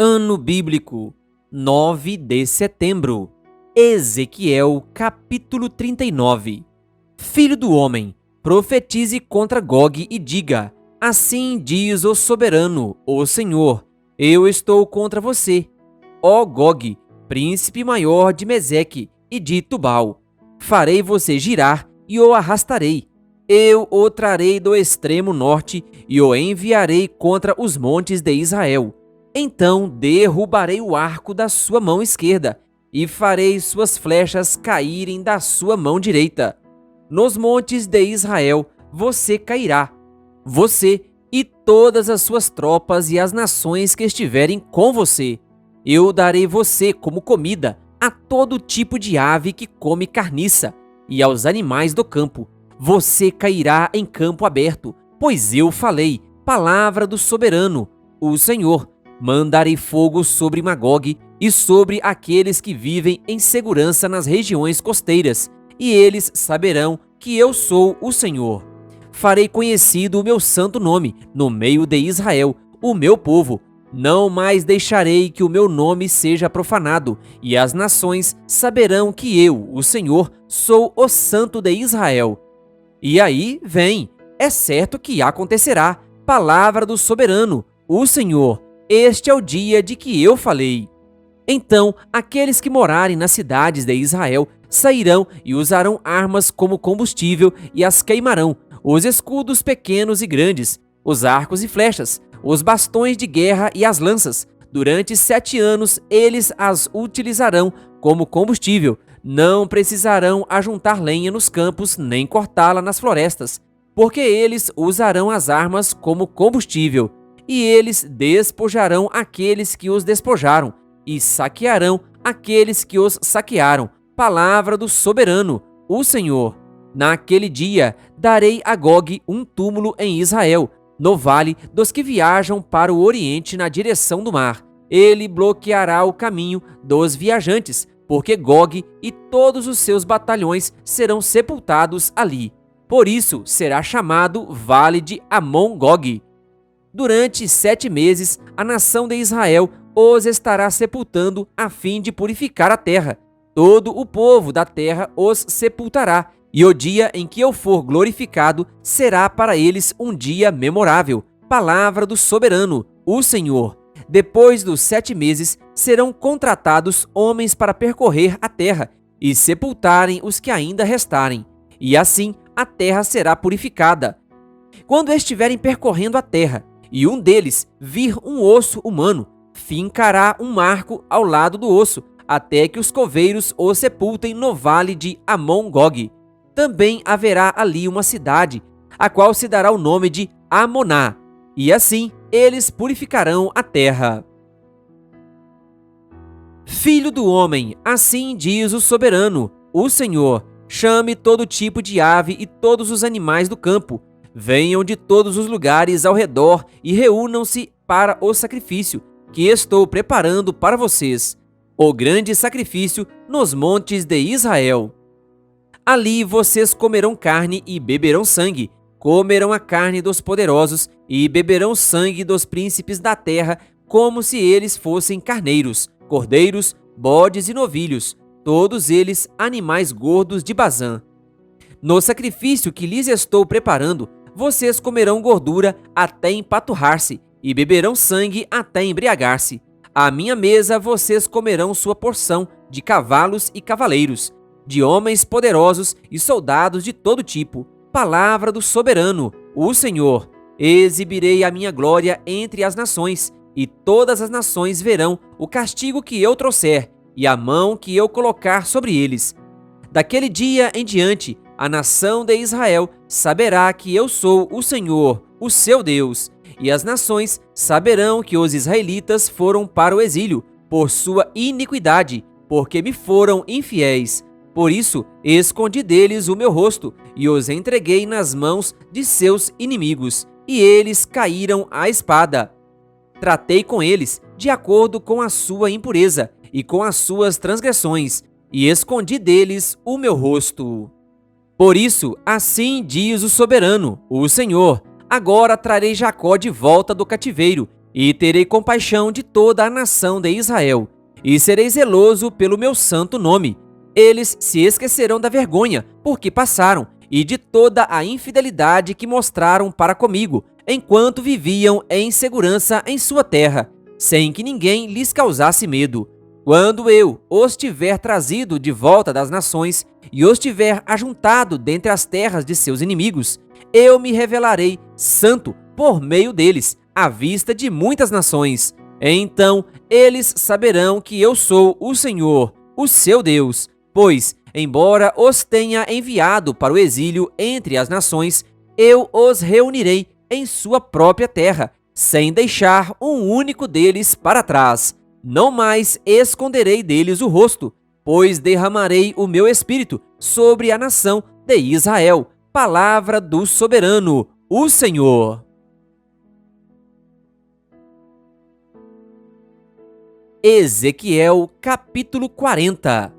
Ano Bíblico, 9 de setembro. Ezequiel, capítulo 39. Filho do homem, profetize contra Gog e diga: assim diz o soberano, o Senhor, eu estou contra você, ó Gog, príncipe maior de Meseque e de Tubal. Farei você girar e o arrastarei. Eu o trarei do extremo norte e o enviarei contra os montes de Israel. Então derrubarei o arco da sua mão esquerda e farei suas flechas caírem da sua mão direita. Nos montes de Israel você cairá, você e todas as suas tropas e as nações que estiverem com você. Eu darei você como comida a todo tipo de ave que come carniça e aos animais do campo. Você cairá em campo aberto, pois eu falei, palavra do soberano, o Senhor. Mandarei fogo sobre Magog e sobre aqueles que vivem em segurança nas regiões costeiras, e eles saberão que eu sou o Senhor. Farei conhecido o meu santo nome no meio de Israel, o meu povo. Não mais deixarei que o meu nome seja profanado, e as nações saberão que eu, o Senhor, sou o Santo de Israel. E aí vem, é certo que acontecerá, palavra do soberano, o Senhor. Este é o dia de que eu falei. Então aqueles que morarem nas cidades de Israel sairão e usarão armas como combustível e as queimarão, os escudos pequenos e grandes, os arcos e flechas, os bastões de guerra e as lanças. Durante 7 anos eles as utilizarão como combustível. Não precisarão ajuntar lenha nos campos nem cortá-la nas florestas, porque eles usarão as armas como combustível. E eles despojarão aqueles que os despojaram, e saquearão aqueles que os saquearam. Palavra do soberano, o Senhor. Naquele dia darei a Gog um túmulo em Israel, no vale dos que viajam para o oriente na direção do mar. Ele bloqueará o caminho dos viajantes, porque Gog e todos os seus batalhões serão sepultados ali. Por isso será chamado Vale de Amon-Gog. Durante 7 meses, a nação de Israel os estará sepultando a fim de purificar a terra. Todo o povo da terra os sepultará, e o dia em que eu for glorificado será para eles um dia memorável. Palavra do soberano, o Senhor. Depois dos 7 meses, serão contratados homens para percorrer a terra e sepultarem os que ainda restarem, e assim a terra será purificada. Quando estiverem percorrendo a terra, e um deles vir um osso humano, fincará um marco ao lado do osso, até que os coveiros o sepultem no vale de Amon-Gog. Também haverá ali uma cidade, a qual se dará o nome de Amoná, e assim eles purificarão a terra. Filho do homem, assim diz o soberano, o Senhor, chame todo tipo de ave e todos os animais do campo. Venham de todos os lugares ao redor e reúnam-se para o sacrifício que estou preparando para vocês, o grande sacrifício nos montes de Israel. Ali vocês comerão carne e beberão sangue, comerão a carne dos poderosos e beberão sangue dos príncipes da terra, como se eles fossem carneiros, cordeiros, bodes e novilhos, todos eles animais gordos de Bazã. No sacrifício que lhes estou preparando, vocês comerão gordura até empaturrar-se e beberão sangue até embriagar-se. À minha mesa vocês comerão sua porção de cavalos e cavaleiros, de homens poderosos e soldados de todo tipo. Palavra do soberano, o Senhor. Exibirei a minha glória entre as nações, e todas as nações verão o castigo que eu trouxer e a mão que eu colocar sobre eles. Daquele dia em diante, a nação de Israel saberá que eu sou o Senhor, o seu Deus, e as nações saberão que os israelitas foram para o exílio por sua iniquidade, porque me foram infiéis. Por isso, escondi deles o meu rosto e os entreguei nas mãos de seus inimigos, e eles caíram à espada. Tratei com eles de acordo com a sua impureza e com as suas transgressões, e escondi deles o meu rosto. Por isso, assim diz o soberano, o Senhor, agora trarei Jacó de volta do cativeiro, e terei compaixão de toda a nação de Israel, e serei zeloso pelo meu santo nome. Eles se esquecerão da vergonha por que passaram e de toda a infidelidade que mostraram para comigo, enquanto viviam em segurança em sua terra, sem que ninguém lhes causasse medo. Quando eu os tiver trazido de volta das nações e os tiver ajuntado dentre as terras de seus inimigos, eu me revelarei santo por meio deles, à vista de muitas nações. Então eles saberão que eu sou o Senhor, o seu Deus, pois, embora os tenha enviado para o exílio entre as nações, eu os reunirei em sua própria terra, sem deixar um único deles para trás. Não mais esconderei deles o rosto, pois derramarei o meu espírito sobre a nação de Israel. Palavra do soberano, o Senhor. Ezequiel, capítulo 40.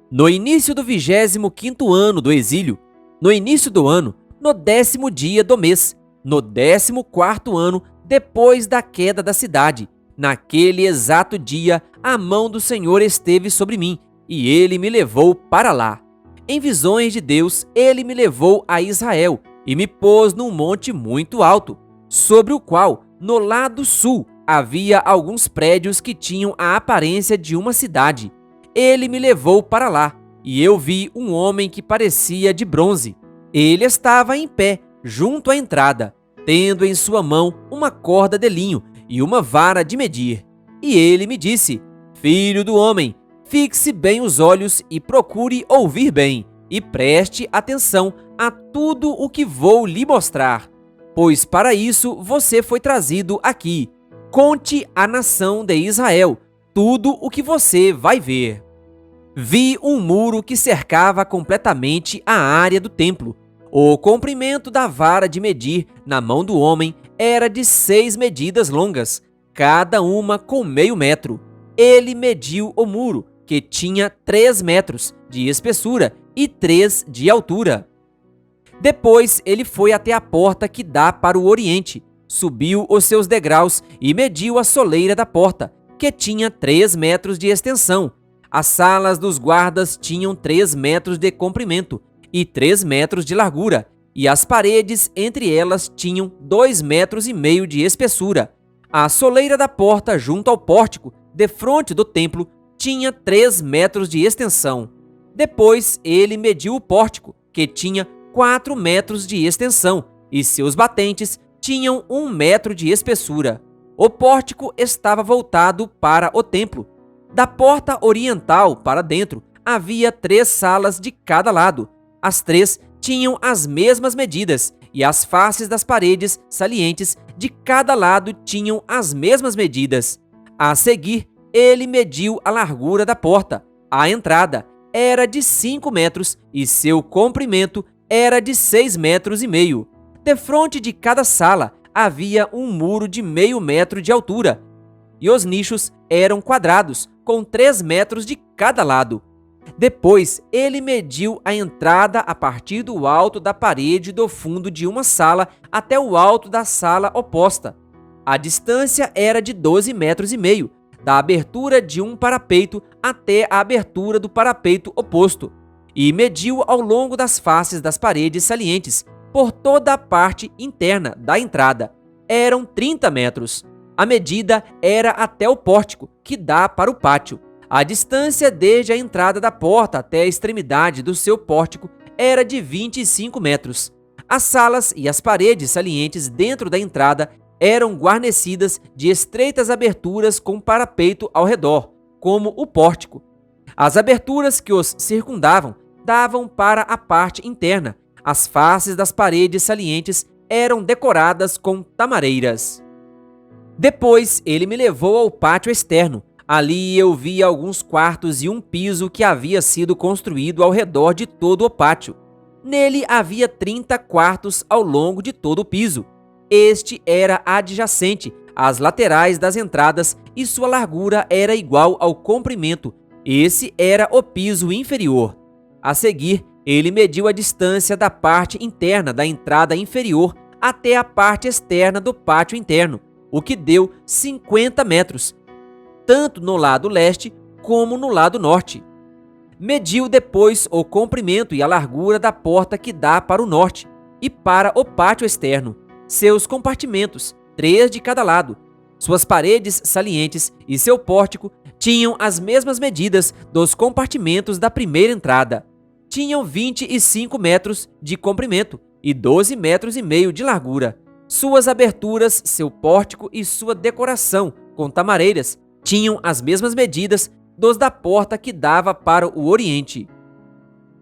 No início do 25º ano do exílio, no início do ano, no 10º dia do mês, no 14º ano depois da queda da cidade, naquele exato dia, a mão do Senhor esteve sobre mim, e ele me levou para lá. Em visões de Deus, ele me levou a Israel e me pôs num monte muito alto, sobre o qual, no lado sul, havia alguns prédios que tinham a aparência de uma cidade. Ele me levou para lá, e eu vi um homem que parecia de bronze. Ele estava em pé, junto à entrada, tendo em sua mão uma corda de linho e uma vara de medir. E ele me disse: Filho do homem, fixe bem os olhos e procure ouvir bem, e preste atenção a tudo o que vou lhe mostrar, pois para isso você foi trazido aqui. Conte à nação de Israel tudo o que você vai ver. Vi um muro que cercava completamente a área do templo. O comprimento da vara de medir na mão do homem era de 6 medidas longas, cada uma com meio metro. Ele mediu o muro, que tinha 3 metros de espessura e 3 de altura. Depois ele foi até a porta que dá para o oriente, subiu os seus degraus e mediu a soleira da porta, que tinha 3 metros de extensão. As salas dos guardas tinham 3 metros de comprimento e 3 metros de largura, e as paredes entre elas tinham 2,5 metros de espessura. A soleira da porta junto ao pórtico, defronte do templo, tinha 3 metros de extensão. Depois ele mediu o pórtico, que tinha 4 metros de extensão, e seus batentes tinham 1 metro de espessura. O pórtico estava voltado para o templo. Da porta oriental para dentro havia 3 salas de cada lado. As 3 tinham as mesmas medidas, e as faces das paredes salientes de cada lado tinham as mesmas medidas. A seguir, ele mediu a largura da porta. A entrada era de 5 metros e seu comprimento era de 6,5 metros. Defronte de cada sala havia um muro de meio metro de altura, e os nichos eram quadrados, com 3 metros de cada lado. Depois ele mediu a entrada a partir do alto da parede do fundo de uma sala até o alto da sala oposta. A distância era de 12,5 metros, da abertura de um parapeito até a abertura do parapeito oposto, e mediu ao longo das faces das paredes salientes, por toda a parte interna da entrada. Eram 30 metros. A medida era até o pórtico, que dá para o pátio. A distância desde a entrada da porta até a extremidade do seu pórtico era de 25 metros. As salas e as paredes salientes dentro da entrada eram guarnecidas de estreitas aberturas com parapeito ao redor, como o pórtico. As aberturas que os circundavam davam para a parte interna. As faces das paredes salientes eram decoradas com tamareiras. Depois ele me levou ao pátio externo. Ali eu vi alguns quartos e um piso que havia sido construído ao redor de todo o pátio. Nele havia 30 quartos ao longo de todo o piso. Este era adjacente às laterais das entradas e sua largura era igual ao comprimento. Esse era o piso inferior. A seguir, ele mediu a distância da parte interna da entrada inferior até a parte externa do pátio interno. o que deu 50 metros, tanto no lado leste como no lado norte. Mediu depois o comprimento e a largura da porta que dá para o norte e para o pátio externo, seus compartimentos, 3 de cada lado. Suas paredes salientes e seu pórtico tinham as mesmas medidas dos compartimentos da primeira entrada. Tinham 25 metros de comprimento e 12 metros e meio de largura. Suas aberturas, seu pórtico e sua decoração com tamareiras tinham as mesmas medidas dos da porta que dava para o oriente.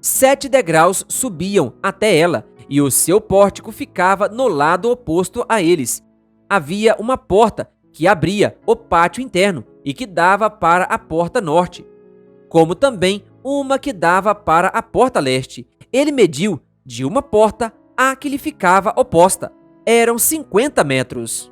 7 degraus subiam até ela, e o seu pórtico ficava no lado oposto a eles. Havia uma porta que abria o pátio interno e que dava para a porta norte, como também uma que dava para a porta leste. Ele mediu de uma porta à que lhe ficava oposta. Eram 50 metros.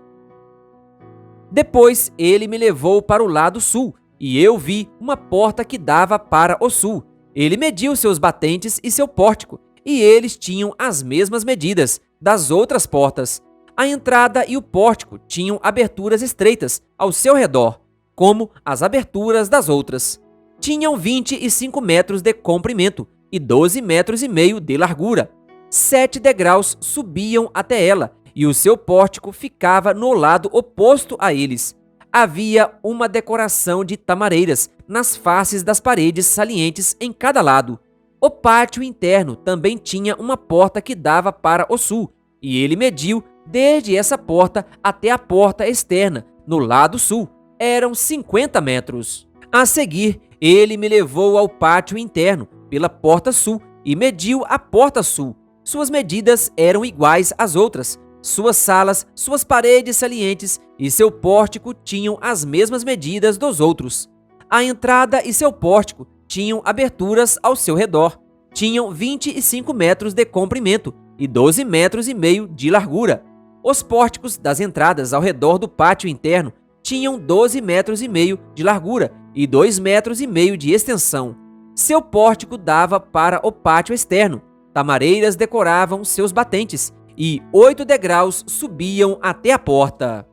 Depois ele me levou para o lado sul, e eu vi uma porta que dava para o sul. Ele mediu seus batentes e seu pórtico, e eles tinham as mesmas medidas das outras portas. A entrada e o pórtico tinham aberturas estreitas ao seu redor, como as aberturas das outras. Tinham 25 metros de comprimento e 12 metros e meio de largura. 7 degraus subiam até ela, e o seu pórtico ficava no lado oposto a eles. Havia uma decoração de tamareiras nas faces das paredes salientes em cada lado. O pátio interno também tinha uma porta que dava para o sul, e ele mediu desde essa porta até a porta externa, no lado sul. Eram 50 metros. A seguir, ele me levou ao pátio interno pela porta sul e mediu a porta sul. Suas medidas eram iguais às outras. Suas salas, suas paredes salientes e seu pórtico tinham as mesmas medidas dos outros. A entrada e seu pórtico tinham aberturas ao seu redor. Tinham 25 metros de comprimento e 12 metros e meio de largura. Os pórticos das entradas ao redor do pátio interno tinham 12 metros e meio de largura e 2 metros e meio de extensão. Seu pórtico dava para o pátio externo. Tamareiras decoravam seus batentes e 8 degraus subiam até a porta.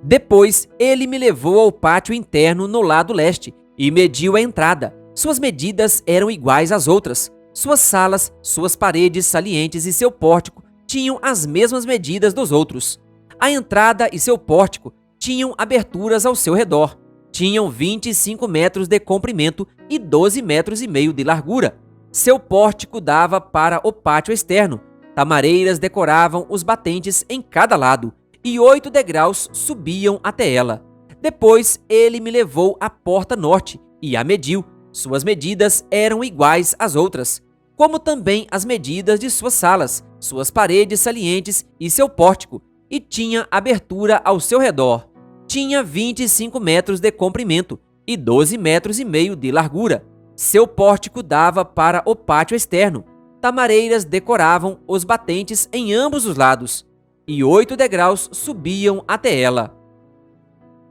Depois ele me levou ao pátio interno no lado leste e mediu a entrada. Suas medidas eram iguais às outras. Suas salas, suas paredes salientes e seu pórtico tinham as mesmas medidas dos outros. A entrada e seu pórtico tinham aberturas ao seu redor. Tinham 25 metros de comprimento e 12 metros e meio de largura. Seu pórtico dava para o pátio externo. Tamareiras decoravam os batentes em cada lado, e 8 degraus subiam até ela. Depois ele me levou à porta norte e a mediu. Suas medidas eram iguais às outras, como também as medidas de suas salas, suas paredes salientes e seu pórtico, e tinha abertura ao seu redor. Tinha 25 metros de comprimento e 12 metros e meio de largura. Seu pórtico dava para o pátio externo. Tamareiras decoravam os batentes em ambos os lados, e 8 degraus subiam até ela.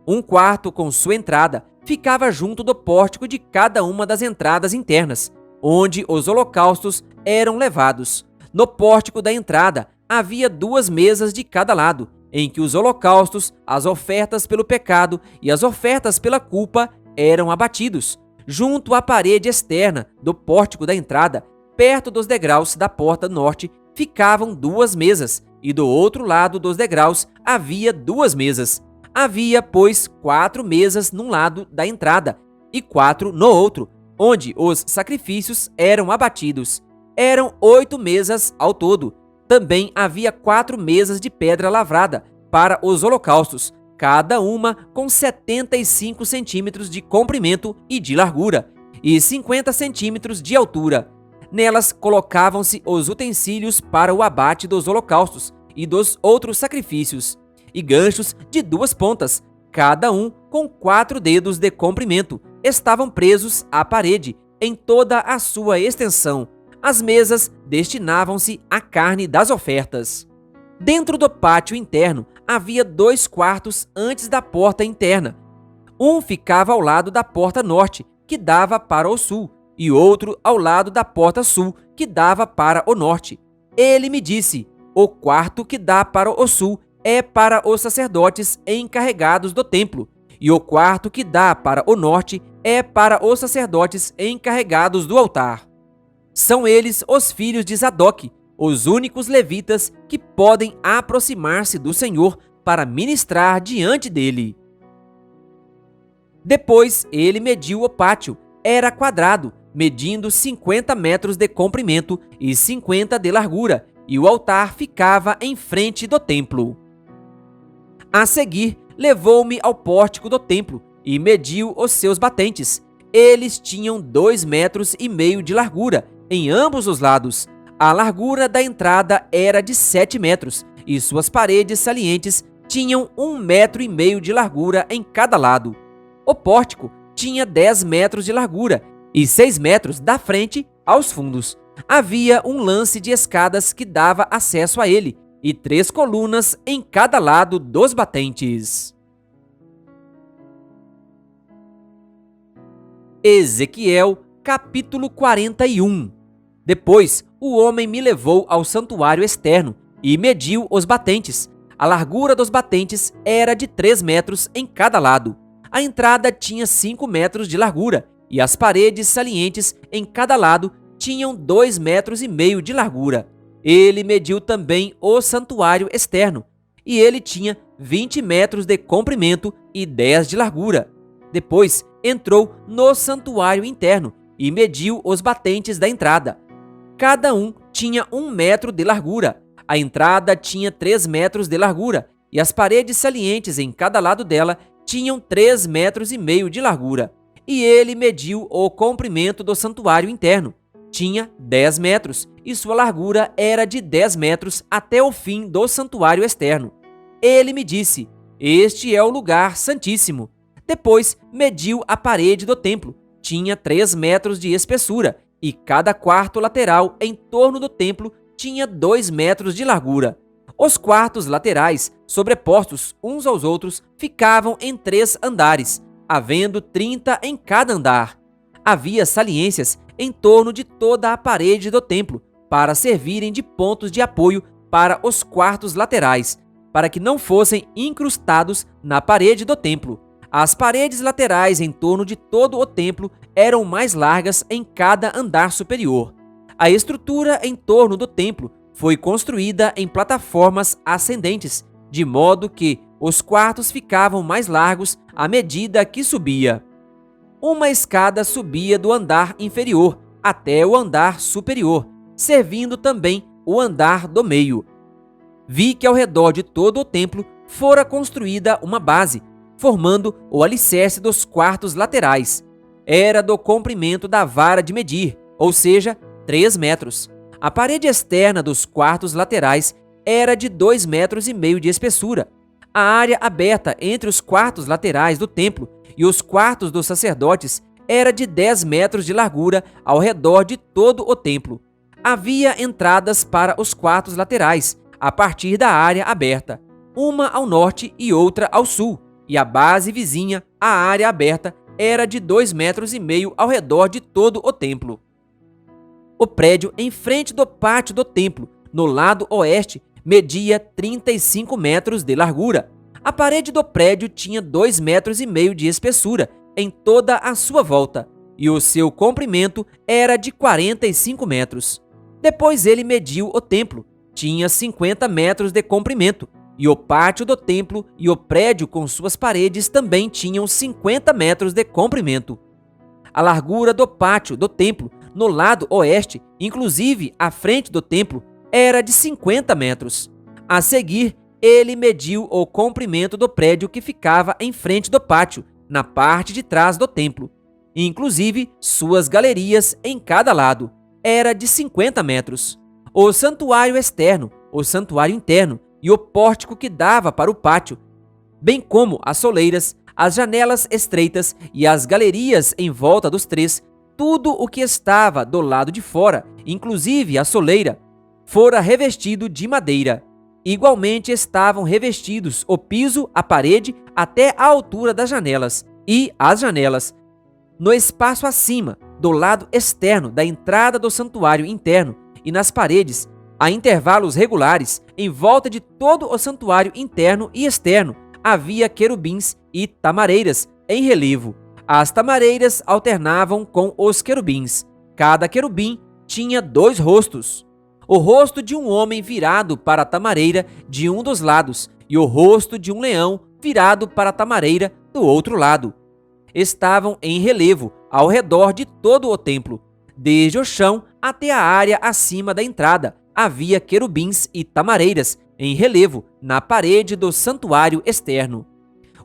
Um quarto com sua entrada ficava junto do pórtico de cada uma das entradas internas, onde os holocaustos eram levados. No pórtico da entrada havia 2 mesas de cada lado, em que os holocaustos, as ofertas pelo pecado e as ofertas pela culpa eram abatidos. Junto à parede externa do pórtico da entrada, perto dos degraus da porta norte, ficavam 2 mesas, e do outro lado dos degraus havia 2 mesas. Havia, pois, 4 mesas num lado da entrada e 4 no outro, onde os sacrifícios eram abatidos. Eram 8 mesas ao todo. Também havia 4 mesas de pedra lavrada para os holocaustos, cada uma com 75 centímetros de comprimento e de largura, e 50 centímetros de altura. Nelas colocavam-se os utensílios para o abate dos holocaustos e dos outros sacrifícios, e ganchos de 2 pontas, cada um com 4 dedos de comprimento, estavam presos à parede em toda a sua extensão. As mesas destinavam-se à carne das ofertas. Dentro do pátio interno havia 2 quartos antes da porta interna. Um ficava ao lado da porta norte, que dava para o sul, e outro ao lado da porta sul, que dava para o norte. Ele me disse: o quarto que dá para o sul é para os sacerdotes encarregados do templo, e o quarto que dá para o norte é para os sacerdotes encarregados do altar. São eles os filhos de Zadok, os únicos levitas que podem aproximar-se do Senhor para ministrar diante dele. Depois ele mediu o pátio, era quadrado, medindo 50 metros de comprimento e 50 de largura, e o altar ficava em frente do templo. A seguir, levou-me ao pórtico do templo e mediu os seus batentes. Eles tinham 2,5 metros de largura em ambos os lados. A largura da entrada era de 7 metros e suas paredes salientes tinham 1,5 metro de largura em cada lado. O pórtico tinha 10 metros de largura e 6 metros da frente aos fundos. Havia um lance de escadas que dava acesso a ele e 3 colunas em cada lado dos batentes. Ezequiel, capítulo 41. Depois, o homem me levou ao santuário externo e mediu os batentes. A largura dos batentes era de 3 metros em cada lado. A entrada tinha 5 metros de largura e as paredes salientes em cada lado tinham 2,5 metros de largura. Ele mediu também o santuário externo, e ele tinha 20 metros de comprimento e 10 de largura. Depois entrou no santuário interno e mediu os batentes da entrada. Cada um tinha 1 metro de largura. A entrada tinha 3 metros de largura e as paredes salientes em cada lado dela tinham 3,5 metros de largura. E ele mediu o comprimento do santuário interno. Tinha 10 metros e sua largura era de 10 metros até o fim do santuário externo. Ele me disse: "Este é o lugar santíssimo." Depois mediu a parede do templo. Tinha 3 metros de espessura e cada quarto lateral em torno do templo tinha 2 metros de largura. Os quartos laterais, sobrepostos uns aos outros, ficavam em 3 andares, havendo 30 em cada andar. Havia saliências em torno de toda a parede do templo, para servirem de pontos de apoio para os quartos laterais, para que não fossem incrustados na parede do templo. As paredes laterais em torno de todo o templo eram mais largas em cada andar superior. A estrutura em torno do templo foi construída em plataformas ascendentes, de modo que os quartos ficavam mais largos à medida que subia. Uma escada subia do andar inferior até o andar superior, servindo também o andar do meio. Vi que ao redor de todo o templo fora construída uma base, formando o alicerce dos quartos laterais. Era do comprimento da vara de medir, ou seja, 3 metros. A parede externa dos quartos laterais era de 2,5 metros de espessura. A área aberta entre os quartos laterais do templo e os quartos dos sacerdotes era de 10 metros de largura ao redor de todo o templo. Havia entradas para os quartos laterais, a partir da área aberta, uma ao norte e outra ao sul, e a base vizinha, a área aberta, era de 2,5 metros ao redor de todo o templo. O prédio em frente do pátio do templo, no lado oeste, media 35 metros de largura. A parede do prédio tinha 2,5 metros de espessura em toda a sua volta, e o seu comprimento era de 45 metros. Depois ele mediu o templo. Tinha 50 metros de comprimento, e o pátio do templo e o prédio com suas paredes também tinham 50 metros de comprimento. A largura do pátio do templo, no lado oeste, inclusive à frente do templo, era de 50 metros. A seguir, ele mediu o comprimento do prédio que ficava em frente do pátio, na parte de trás do templo, inclusive suas galerias em cada lado. Era de 50 metros. O santuário externo, o santuário interno e o pórtico que dava para o pátio, bem como as soleiras, as janelas estreitas e as galerias em volta dos 3, tudo o que estava do lado de fora, inclusive a soleira, fora revestido de madeira. Igualmente estavam revestidos o piso, a parede, até a altura das janelas, e as janelas. No espaço acima, do lado externo da entrada do santuário interno e nas paredes, A intervalos regulares, em volta de todo o santuário interno e externo, havia querubins e tamareiras em relevo. As tamareiras alternavam com os querubins. Cada querubim tinha 2 rostos. O rosto de um homem virado para a tamareira de um dos lados e o rosto de um leão virado para a tamareira do outro lado. Estavam em relevo ao redor de todo o templo. Desde o chão até a área acima da entrada, havia querubins e tamareiras em relevo na parede do santuário externo.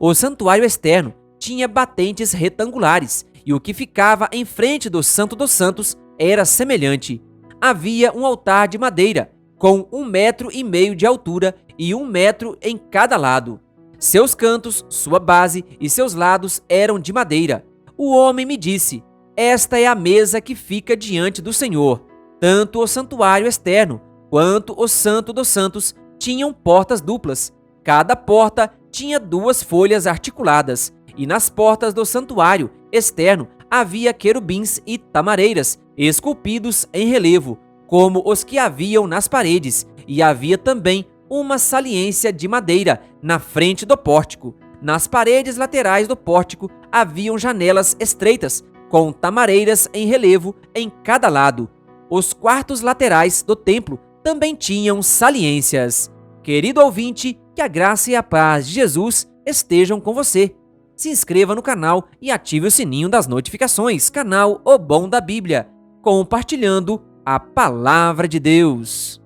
O santuário externo tinha batentes retangulares e o que ficava em frente do Santo dos Santos era semelhante. Havia um altar de madeira, com 1,5 metros de altura e 1 metro em cada lado. Seus cantos, sua base e seus lados eram de madeira. O homem me disse: esta é a mesa que fica diante do Senhor. Tanto o santuário externo quanto o Santo dos Santos tinham portas duplas. Cada porta tinha 2 folhas articuladas, e nas portas do santuário externo havia querubins e tamareiras esculpidos em relevo, como os que haviam nas paredes, e havia também uma saliência de madeira na frente do pórtico. Nas paredes laterais do pórtico haviam janelas estreitas, com tamareiras em relevo em cada lado. Os quartos laterais do templo também tinham saliências. Querido ouvinte, que a graça e a paz de Jesus estejam com você. Se inscreva no canal e ative o sininho das notificações. Canal O Bom da Bíblia, compartilhando a Palavra de Deus.